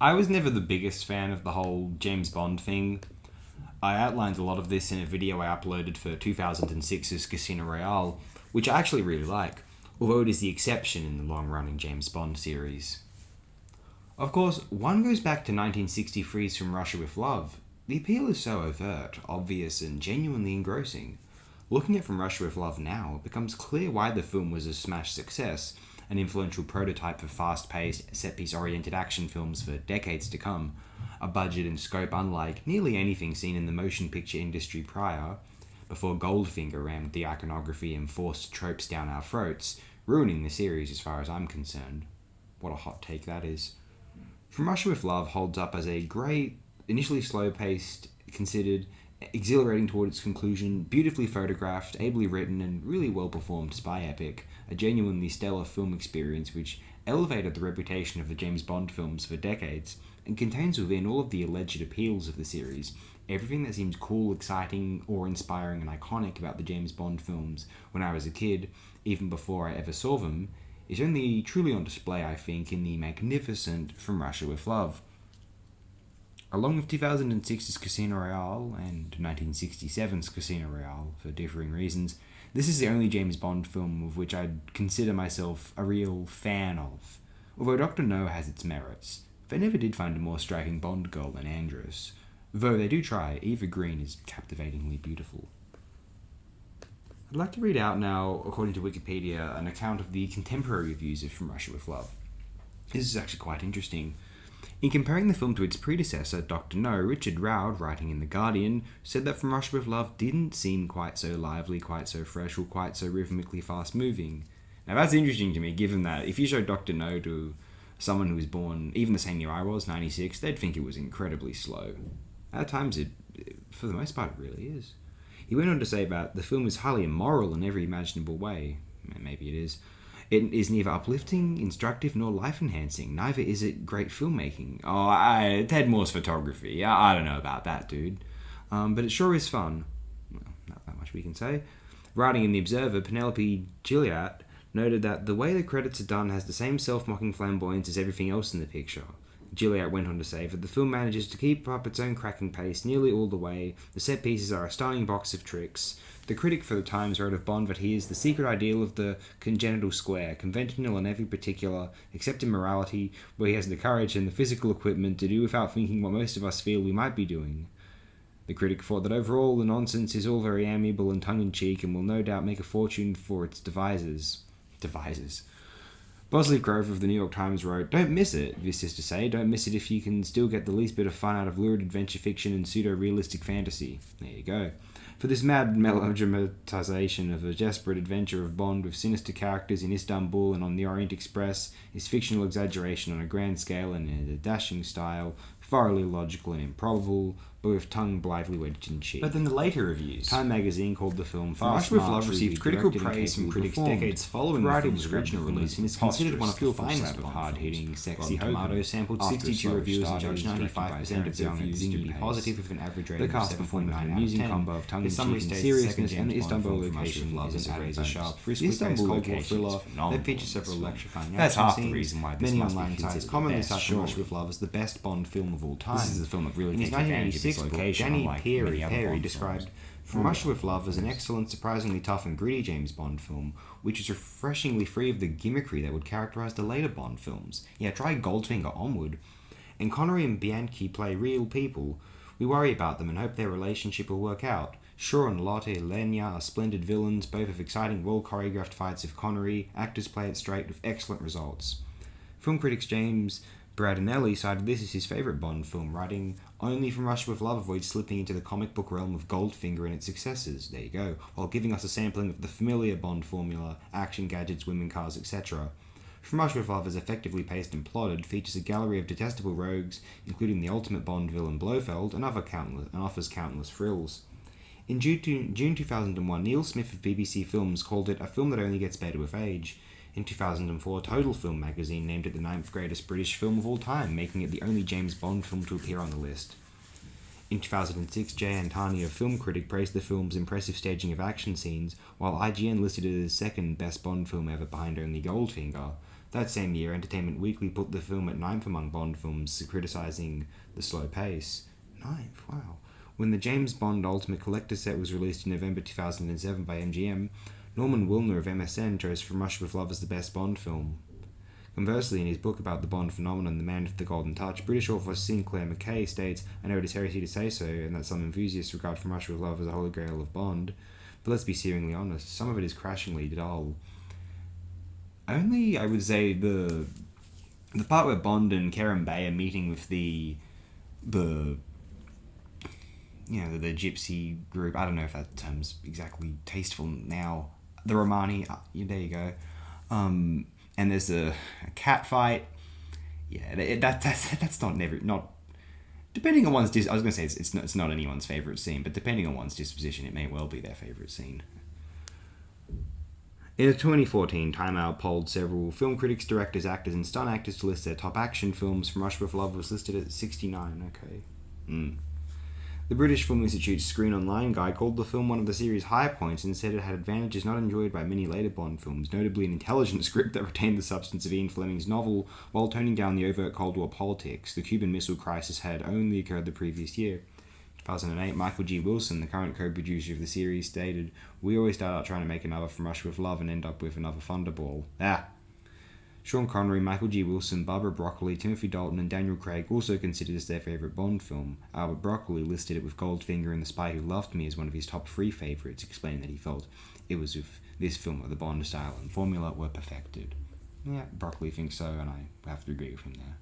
I was never the biggest fan of the whole James Bond thing. I outlined a lot of this in a video I uploaded for 2006's Casino Royale, which I actually really like, although it is the exception in the long-running James Bond series. Of course, one goes back to 1963's From Russia with Love. The appeal is so overt, obvious, and genuinely engrossing. Looking at From Russia with Love now, it becomes clear why the film was a smash success, an influential prototype for fast-paced, set-piece-oriented action films for decades to come, a budget and scope unlike nearly anything seen in the motion picture industry prior, before Goldfinger rammed the iconography and forced tropes down our throats, ruining the series as far as I'm concerned. What a hot take that is. From Russia with Love holds up as a great, initially slow-paced, considered, exhilarating toward its conclusion, beautifully photographed, ably written, and really well-performed spy epic, a genuinely stellar film experience which elevated the reputation of the James Bond films for decades, and contains within all of the alleged appeals of the series everything that seems cool, exciting, awe-inspiring, and iconic about the James Bond films when I was a kid, even before I ever saw them, is only truly on display, I think, in the magnificent From Russia with Love. Along with 2006's Casino Royale and 1967's Casino Royale, for differing reasons, this is the only James Bond film of which I'd consider myself a real fan of. Although Dr. No has its merits, they never did find a more striking Bond girl than Andress. Though they do try, Eva Green is captivatingly beautiful. I'd like to read out now, according to Wikipedia, an account of the contemporary reviews of From Russia with Love. This is actually quite interesting. In comparing the film to its predecessor, Dr. No, Richard Roud, writing in The Guardian, said that From Russia with Love didn't seem quite so lively, quite so fresh, or quite so rhythmically fast-moving. Now that's interesting to me, given that if you show Dr. No to someone who was born even the same year I was, 96, they'd think it was incredibly slow. At times, for the most part, it really is. He went on to say that the film is highly immoral in every imaginable way. Maybe it is. It is neither uplifting, instructive, nor life-enhancing. Neither is it great filmmaking. Ted Moore's photography. I don't know about that, dude. But it sure is fun. Well, not that much we can say. Writing in The Observer, Penelope Gilliatt noted that the way the credits are done has the same self-mocking flamboyance as everything else in the picture. Gilliatt went on to say that the film manages to keep up its own cracking pace nearly all the way. The set pieces are a stunning box of tricks. The critic for the Times wrote of Bond that he is the secret ideal of the congenital square, conventional in every particular, except in morality, where he has the courage and the physical equipment to do without thinking what most of us feel we might be doing. The critic thought that overall the nonsense is all very amiable and tongue-in-cheek and will no doubt make a fortune for its devisers. Bosley Grover of the New York Times wrote, "Don't miss it," this is to say, don't miss it if you can still get the least bit of fun out of lurid adventure fiction and pseudo-realistic fantasy. There you go. For this mad melodramatization of a desperate adventure of Bond with sinister characters in Istanbul and on the Orient Express, is fictional exaggeration on a grand scale and in a dashing style, thoroughly logical and improbable, but with tongue blithely wedged in cheek. But then the later reviews. Time magazine called the film Fast with Love received critical praise from critics decades following the film's original release and is considered one of the finest of hard-hitting, sexy Tomatoes sampled 62 reviews and judged 95% of the reviews to be positive with an average rating of 7.9 out of 10. Combo of tongue-in-cheek and seriousness, and the Istanbul location is a razor-sharp, friskly-paced cold war thriller that features several electrifying action scenes. Many online sites commonly cite From Russia with Love as the best Bond film of all time. This is the film that really takes advantage of its location. Danny Peary described From Russia with Love as an excellent, surprisingly tough and gritty James Bond film, which is refreshingly free of the gimmickry that would characterize the later Bond films. Yeah, try Goldfinger onward. And Connery and Bianchi play real people. We worry about them and hope their relationship will work out. Shaw and Lotte Lenya are splendid villains, both of exciting, well-choreographed fights of Connery. Actors play it straight with excellent results. Film critics James Bradinelli cited this as his favourite Bond film, writing, "Only From Russia with Love avoids slipping into the comic book realm of Goldfinger and its successors," there you go, while giving us a sampling of the familiar Bond formula, action, gadgets, women, cars, etc. From Russia with Love is effectively paced and plotted, features a gallery of detestable rogues, including the ultimate Bond villain Blofeld, and offers countless thrills. In June 2001, Neil Smith of BBC Films called it a film that only gets better with age. In 2004, Total Film magazine named it the 9th greatest British film of all time, making it the only James Bond film to appear on the list. In 2006, Jay Antani, a film critic, praised the film's impressive staging of action scenes, while IGN listed it as second best Bond film ever behind only Goldfinger. That same year, Entertainment Weekly put the film at ninth among Bond films, criticising the slow pace. Ninth, wow. When the James Bond Ultimate Collector set was released in November 2007 by MGM, Norman Wilner of MSN chose From Russia with Love as the best Bond film. Conversely, in his book about the Bond phenomenon, The Man with the Golden Touch, British author Sinclair Mackay states, "I know it is heresy to say so, and that some enthusiasts regard From Russia with Love as a holy grail of Bond, but let's be searingly honest, some of it is crashingly dull." Only, I would say, the part where Bond and Karen Bay are meeting with the gypsy group. I don't know if that term's exactly tasteful now. The Romani, there you go. And there's a cat fight. Yeah, that's not. Depending on one's I was gonna say it's not anyone's favorite scene, but depending on one's disposition, it may well be their favorite scene. In a 2014 Time Out polled several film critics, directors, actors, and stunt actors to list their top action films. From Russia with Love was listed at 69. Okay. The British Film Institute's Screen Online guide called the film one of the series' high points and said it had advantages not enjoyed by many later Bond films, notably an intelligent script that retained the substance of Ian Fleming's novel while toning down the overt Cold War politics. The Cuban Missile Crisis had only occurred the previous year. In 2008, Michael G. Wilson, the current co-producer of the series, stated, "We always start out trying to make another From Russia with Love and end up with another Thunderball." Sean Connery, Michael G. Wilson, Barbara Broccoli, Timothy Dalton, and Daniel Craig also considered this their favourite Bond film. Albert Broccoli listed it with Goldfinger and The Spy Who Loved Me as one of his top 3 favourites, explaining that he felt it was with this film that the Bond style and formula were perfected. Yeah, Broccoli thinks so, and I have to agree with him there.